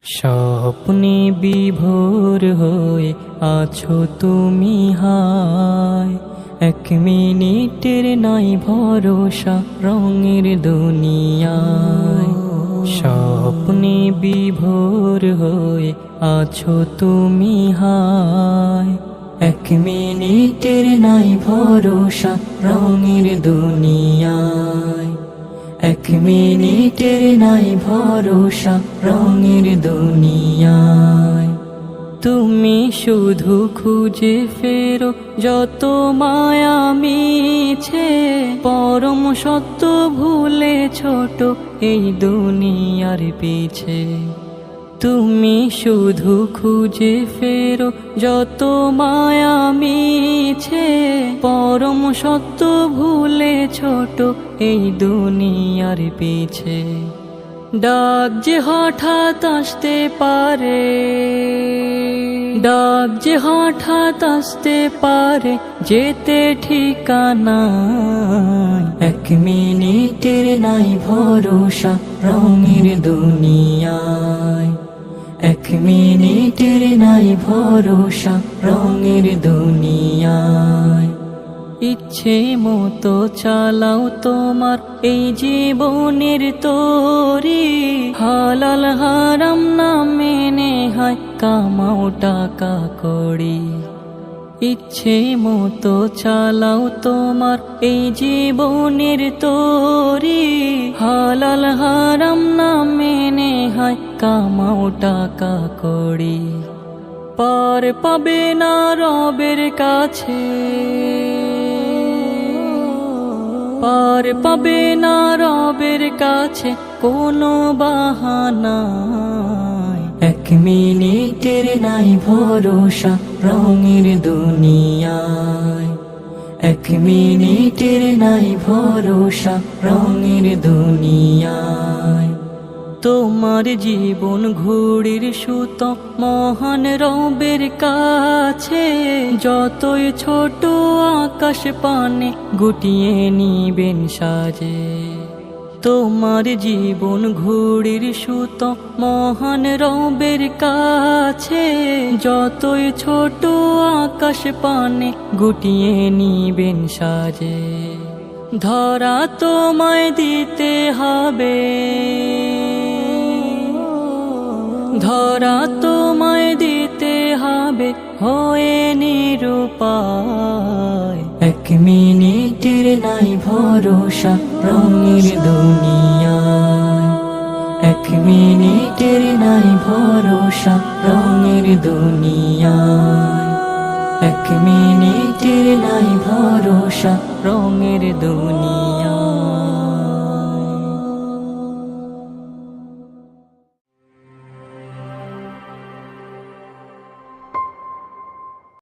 স্বপ্নে বিভোর হয়ে আছো তুমি হায়, এক মিনিটের নাই ভরসা রঙের দুনিয়ায়। স্বপ্নে বিভোর হয়ে আছো তুমি হায়, এক মিনিটের নাই ভরসা রঙের দুনিয়ায়। এক মিনিটের নাই ভরসা রঙের দুনিয়ায়। তুমি শুধু খুঁজে ফেরো যত মায়া মিছে, পরম সত্য ভুলে ছোট এই দুনিয়ার পিছে। তুমি শুধু খুঁজে ফেরো যত মায়া মিছে, পরম সত্য ভুলে ছোট এই দুনিয়ার পিছে। ডাক যে হঠাৎ আসতে পারে, ডাক যে হঠাৎ আসতে পারে, যেতে ঠিকানা। এক মিনিটের নাই ভরসা রঙের দুনিয়ায়, এক মিনিটের নাই ভরসা রঙের দুনিয়ায়। ইচ্ছে মতো চালাও তোমার এই জীবনের তরি, হালাল হারাম না মেনে হয় কামাও টাকা কড়ি। ইচ্ছে মতো চালাও তোমার এই জীবনের তরি, হালাল হারাম না মেনে হয় কামাও টাকা কড়ি। পার পাবে না রবের কাছে, পার পাবে না রবের কাছে কোনো বাহানায়। এক মিনিটের নাই ভরসা রঙের দুনিয়ায়, এক মিনিটের নাই ভরসা রঙের দুনিয়ায়। তোমার জীবন ঘুড়ির সুতো মহান রবের কাছে, যতই ছোট আকাশ পানে গুটিয়ে নিবেন সাজে। তোমার জীবন ঘুড়ির সুতো মহান রবের কাছে, যতই ছোট আকাশ পানে গুটিয়ে নিবেন সাজে। ধরা তোমায় দিতে হবে, ধরা তোমায় দিতে হবে হয়ে নিরুপায়। এক মিনিটের নাই ভরসা রঙের দুনিয়ায়, এক মিনিটের নাই ভরসা রঙের দুনিয়ায়, এক মিনিটের নাই ভরসা রঙের দুনিয়ায়।